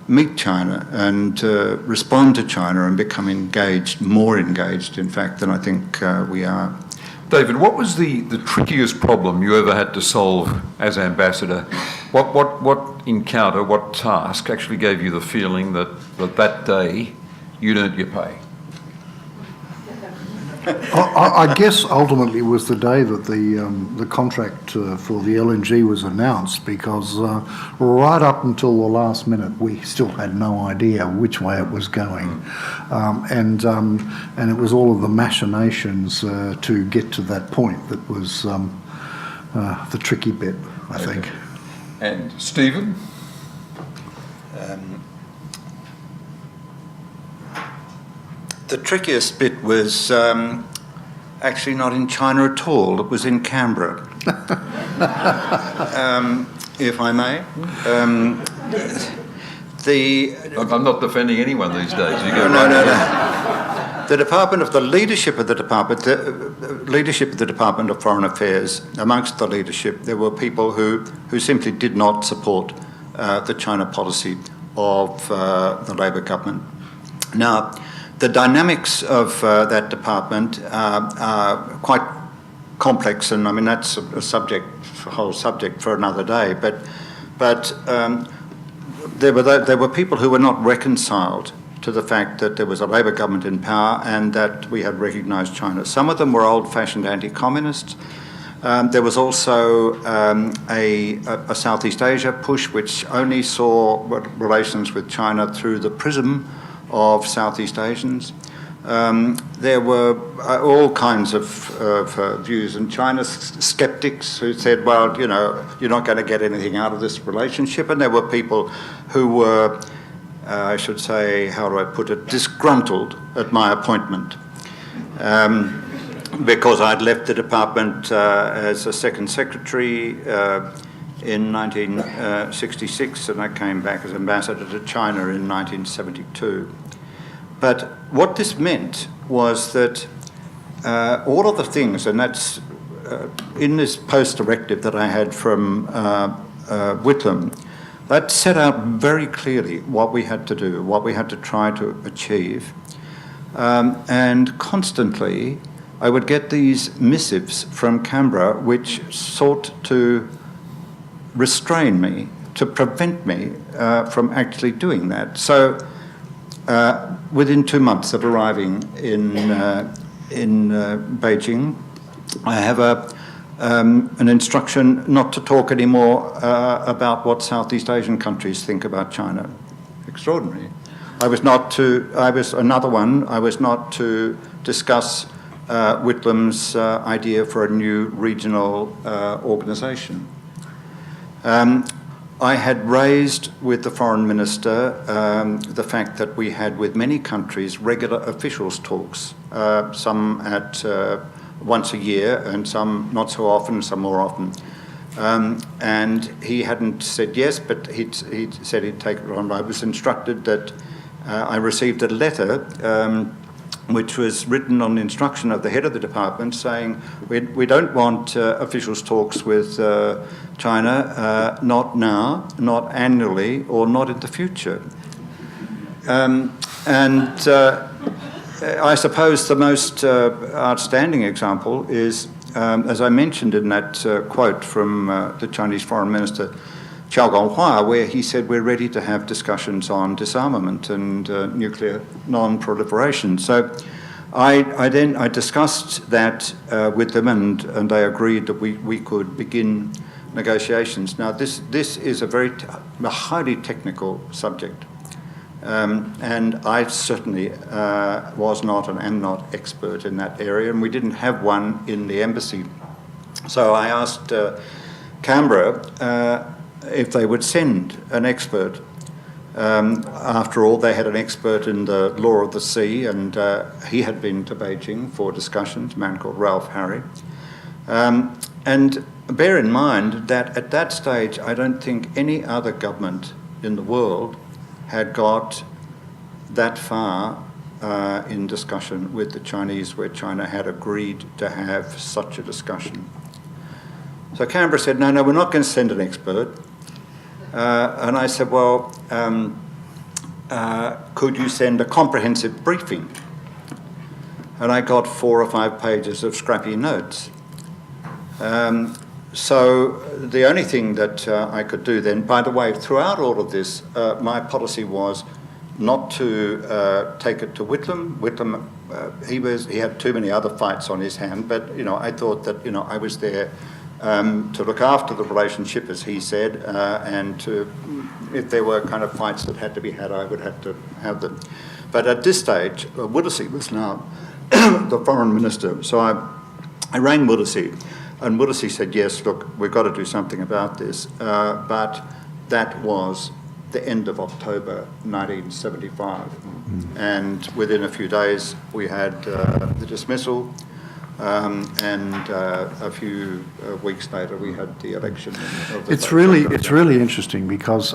meet China and respond to China and become engaged, more engaged, in fact, than I think we are. David, what was the trickiest problem you ever had to solve as ambassador? What encounter, what task actually gave you the feeling that day you'd earned your pay? I guess ultimately it was the day that the contract for the LNG was announced, because right up until the last minute we still had no idea which way it was going, and it was all of the machinations to get to that point that was the tricky bit, I think. And Stephen? The trickiest bit was actually not in China at all. It was in Canberra, if I may. I'm not defending anyone these days. You go No. The leadership of the Department of Foreign Affairs, amongst the leadership, there were people who simply did not support the China policy of the Labor government. Now, the dynamics of that department are quite complex, and I mean that's a whole subject for another day. But there were people who were not reconciled to the fact that there was a Labor government in power and that we had recognised China. Some of them were old-fashioned anti-communists. There was also a Southeast Asia push, which only saw relations with China through the prism of Southeast Asians. There were all kinds of views, and China's skeptics who said, well, you know, you're not going to get anything out of this relationship. And there were people who were, I should say, how do I put it, disgruntled at my appointment. because I'd left the department as a second secretary in 1966, and I came back as ambassador to China in 1972. But what this meant was that all of the things, and that's in this post-directive that I had from Whitlam, that set out very clearly what we had to do, what we had to try to achieve. And constantly, I would get these missives from Canberra which sought to restrain me, to prevent me from actually doing that. So within 2 months of arriving in Beijing, I have an instruction not to talk anymore about what Southeast Asian countries think about China. Extraordinary. I was not to discuss Whitlam's idea for a new regional organisation. I had raised with the foreign minister the fact that we had with many countries regular officials talks, some at once a year and some not so often, some more often. And he hadn't said yes, but he'd said he'd take it on. I was instructed that I received a letter which was written on the instruction of the head of the department saying we don't want officials talks with China, not now, not annually, or not in the future. I suppose the most outstanding example is, as I mentioned in that quote from the Chinese Foreign Minister, Qiao Gonghua, where he said we're ready to have discussions on disarmament and nuclear non-proliferation. So I discussed that with them, and they agreed that we could begin negotiations. Now this is a highly technical subject, and I certainly was not and am not expert in that area, and we didn't have one in the embassy. So I asked Canberra if they would send an expert. After all, they had an expert in the law of the sea, and he had been to Beijing for discussions, a man called Ralph Harry. And bear in mind that at that stage, I don't think any other government in the world had got that far in discussion with the Chinese, where China had agreed to have such a discussion. So Canberra said, no, we're not going to send an expert. And I said, well, could you send a comprehensive briefing? And I got 4 or 5 pages of scrappy notes. So the only thing that I could do then, by the way, throughout all of this, my policy was not to take it to Whitlam. Whitlam, he had too many other fights on his hand, but I thought that I was there to look after the relationship, as he said, and if there were kind of fights that had to be had, I would have to have them. But at this stage, Widdowsey was now the foreign minister. So I rang Widdowsey, and Widdowsey said, yes, look, we've got to do something about this. But that was the end of October 1975. And within a few days, we had the dismissal. And a few weeks later, we had the election. It's really interesting because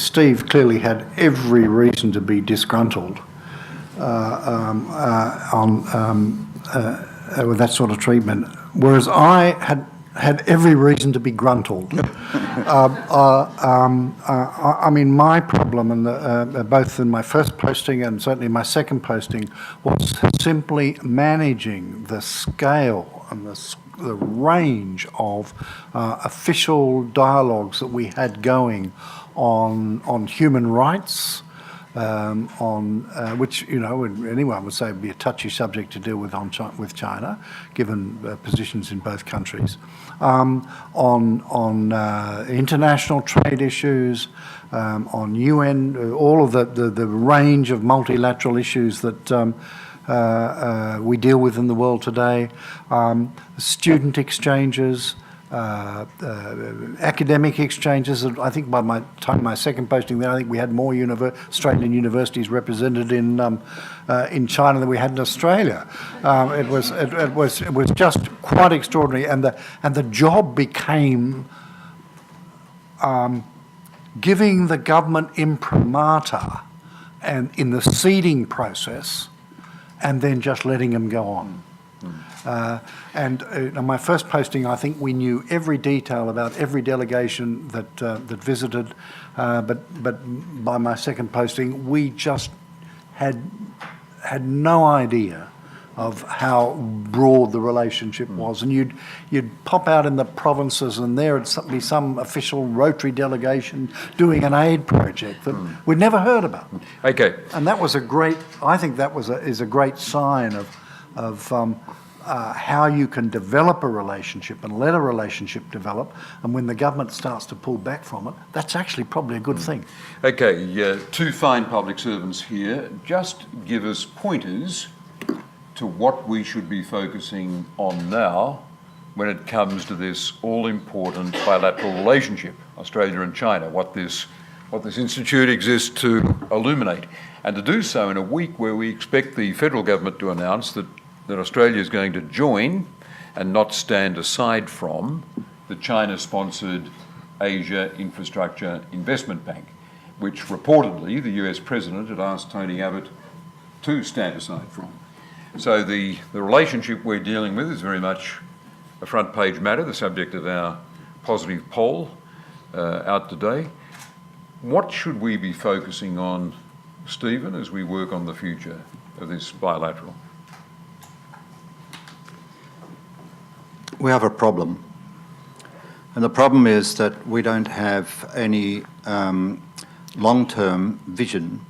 Steve clearly had every reason to be disgruntled with that sort of treatment, whereas I had every reason to be gruntled. I mean, my problem, and both in my first posting and certainly my second posting, was simply managing the scale and the range of official dialogues that we had going on human rights, which anyone would say would be a touchy subject to deal with with China, given positions in both countries, on international trade issues, on UN, all of the range of multilateral issues that we deal with in the world today, student exchanges, academic exchanges. I think by my time, my second posting there, I think we had more Australian universities represented in China than we had in Australia. It was just quite extraordinary, and the job became giving the government imprimatur and in the seeding process, and then just letting them go on. On my first posting, I think we knew every detail about every delegation that visited, but by my second posting, we just had no idea of how broad the relationship was. And you'd pop out in the provinces, and there'd be some official Rotary delegation doing an aid project that we'd never heard about. Okay. And that was I think that is a great sign of how you can develop a relationship and let a relationship develop, and when the government starts to pull back from it, that's actually probably a good thing. Okay, two fine public servants here. Just give us pointers to what we should be focusing on now when it comes to this all-important bilateral relationship, Australia and China, what this institute exists to illuminate, and to do so in a week where we expect the federal government to announce that Australia is going to join and not stand aside from the China-sponsored Asia Infrastructure Investment Bank, which reportedly the US President had asked Tony Abbott to stand aside from. So the relationship we're dealing with is very much a front page matter, the subject of our positive poll out today. What should we be focusing on, Stephen, as we work on the future of this bilateral? We have a problem. And the problem is that we don't have any long-term vision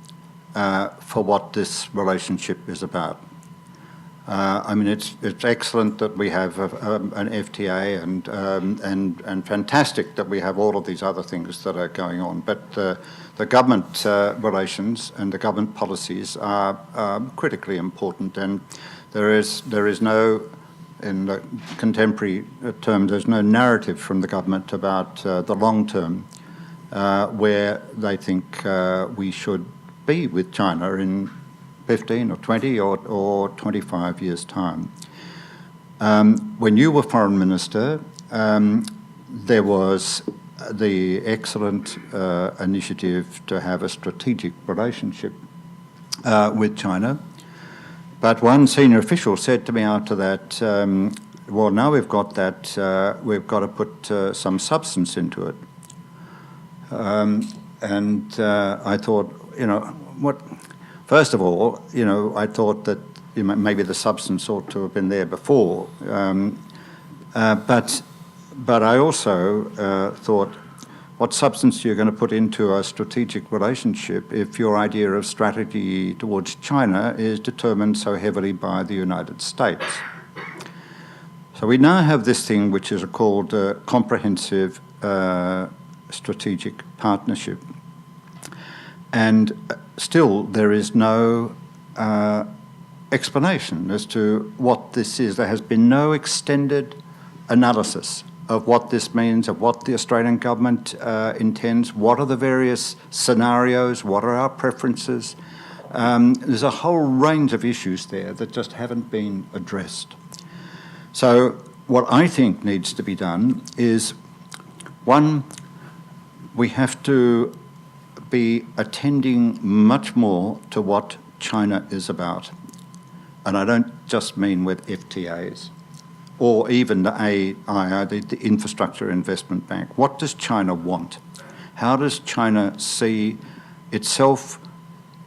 for what this relationship is about. I mean, it's excellent that we have an FTA and fantastic that we have all of these other things that are going on. But the government relations and the government policies are critically important, and there is no, in the contemporary term, there's no narrative from the government about the long term where they think we should be with China in 15 or 20 or 25 years' time. When you were Foreign Minister, there was the excellent initiative to have a strategic relationship with China. But one senior official said to me after that, well, now we've got that, we've got to put some substance into it. And I thought, what? First of all, I thought that maybe the substance ought to have been there before. But I also thought, what substance are you going to put into a strategic relationship if your idea of strategy towards China is determined so heavily by the United States? So we now have this thing which is called a comprehensive strategic partnership. And still there is no explanation as to what this is. There has been no extended analysis of what this means, of what the Australian government intends, what are the various scenarios, what are our preferences. There's a whole range of issues there that just haven't been addressed. So what I think needs to be done is, one, we have to be attending much more to what China is about. And I don't just mean with FTAs or even the ACRI, the Infrastructure Investment Bank. What does China want? How does China see itself,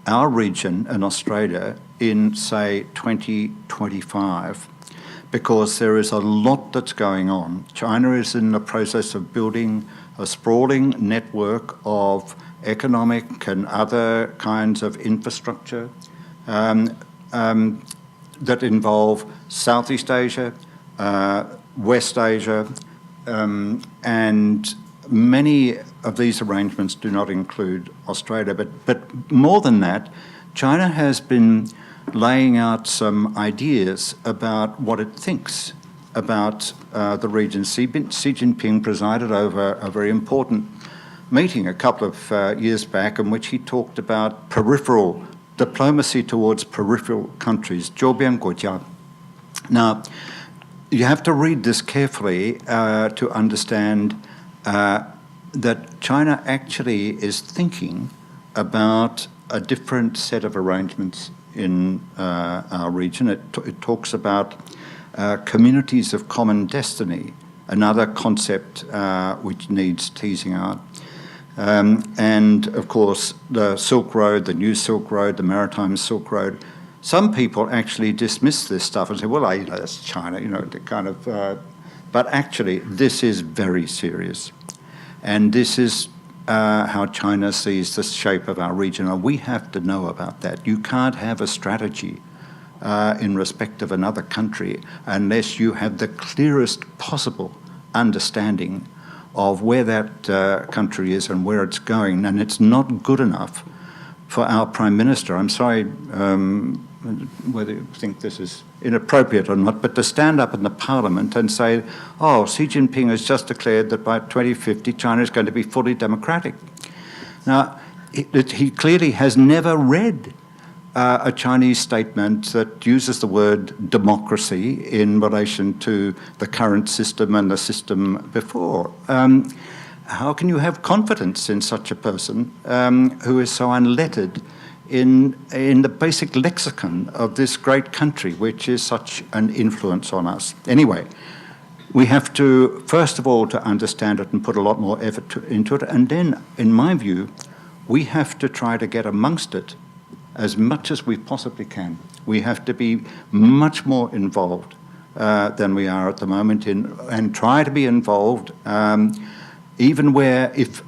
our region and Australia, in, say, 2025? Because there is a lot that's going on. China is in the process of building a sprawling network of economic and other kinds of infrastructure that involve Southeast Asia, West Asia, and many of these arrangements do not include Australia. But more than that, China has been laying out some ideas about what it thinks about the region. Xi Jinping presided over a very important meeting a couple of years back in which he talked about peripheral diplomacy towards peripheral countries, 周边国家. Now, you have to read this carefully to understand that China actually is thinking about a different set of arrangements in our region. It talks about communities of common destiny, another concept which needs teasing out. And of course, the Silk Road, the New Silk Road, the Maritime Silk Road. Some people actually dismiss this stuff and say, well, that's China, the kind of... but actually, this is very serious. And this is how China sees the shape of our region. And we have to know about that. You can't have a strategy in respect of another country unless you have the clearest possible understanding of where that country is and where it's going. And it's not good enough for our Prime Minister, I'm sorry whether you think this is inappropriate or not, but to stand up in the Parliament and say, oh, Xi Jinping has just declared that by 2050 China is going to be fully democratic. Now, he clearly has never read a Chinese statement that uses the word democracy in relation to the current system and the system before. How can you have confidence in such a person who is so unlettered in the basic lexicon of this great country, which is such an influence on us? Anyway, we have to, first of all, to understand it and put a lot more effort into it. And then, in my view, we have to try to get amongst it as much as we possibly can. We have to be much more involved than we are at the moment and try to be involved even where if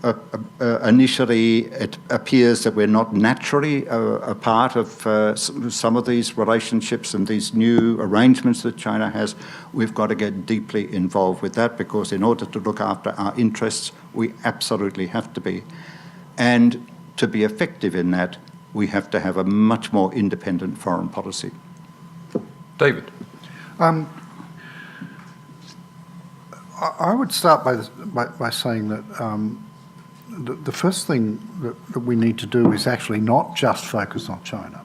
initially it appears that we're not naturally a part of some of these relationships and these new arrangements that China has, we've got to get deeply involved with that, because in order to look after our interests, we absolutely have to be. And to be effective in that, we have to have a much more independent foreign policy. David. I would start by saying that the first thing that we need to do is actually not just focus on China.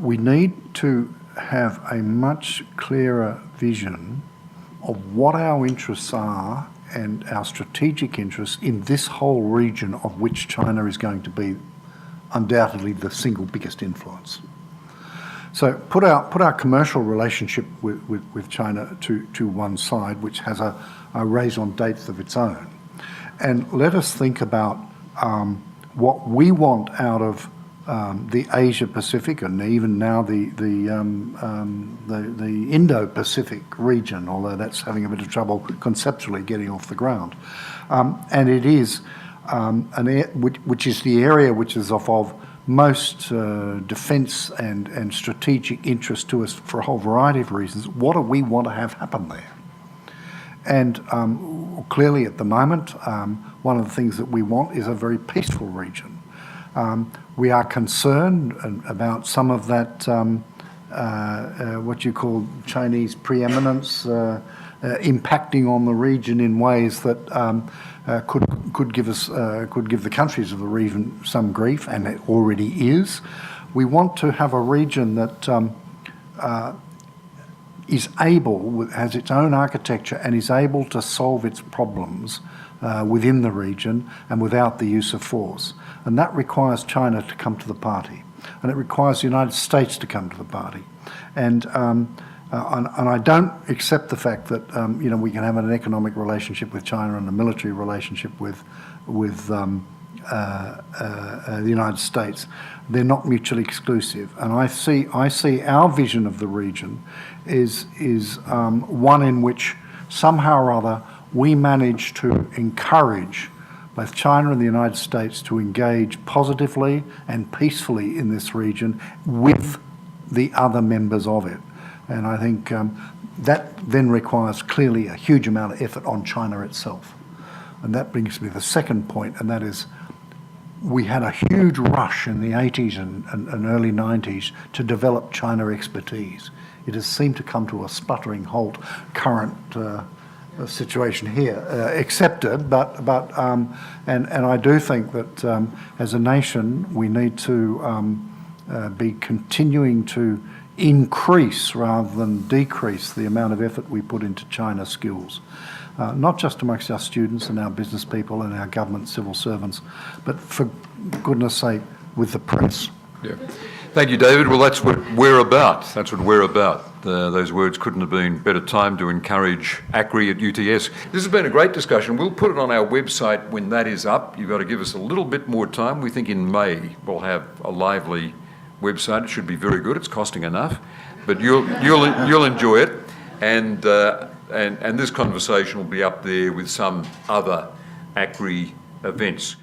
We need to have a much clearer vision of what our interests are and our strategic interests in this whole region, of which China is going to be undoubtedly the single biggest influence. So put our commercial relationship with China to one side, which has a raison d'etre of its own, and let us think about what we want out of the Asia-Pacific, and even now the Indo-Pacific region, although that's having a bit of trouble conceptually getting off the ground. And it is which is the area which is of most defence and strategic interest to us for a whole variety of reasons. What do we want to have happen there? And clearly at the moment, one of the things that we want is a very peaceful region. We are concerned about some of that, what you call Chinese preeminence, impacting on the region in ways that could give the countries of the region some grief, and it already is. We want to have a region that is able, has its own architecture, and is able to solve its problems within the region and without the use of force. And that requires China to come to the party, and it requires the United States to come to the party. And I don't accept the fact that we can have an economic relationship with China and a military relationship with the United States. They're not mutually exclusive. And I see our vision of the region is one in which somehow or other we manage to encourage both China and the United States to engage positively and peacefully in this region with the other members of it. And I think that then requires clearly a huge amount of effort on China itself. And that brings me to the second point, and that is we had a huge rush in the 80s and early 90s to develop China expertise. It has seemed to come to a sputtering halt current situation here, accepted, but and I do think that as a nation we need to be continuing to increase rather than decrease the amount of effort we put into China skills. Not just amongst our students and our business people and our government civil servants, but for goodness sake, with the press. Yeah. Thank you, David. Well, that's what we're about. That's what we're about. Those words couldn't have been better timed to encourage ACRI at UTS. This has been a great discussion. We'll put it on our website when that is up. You've got to give us a little bit more time. We think in May we'll have a lively website. It should be very good. It's costing enough, but you'll enjoy it. And this conversation will be up there with some other ACRI events.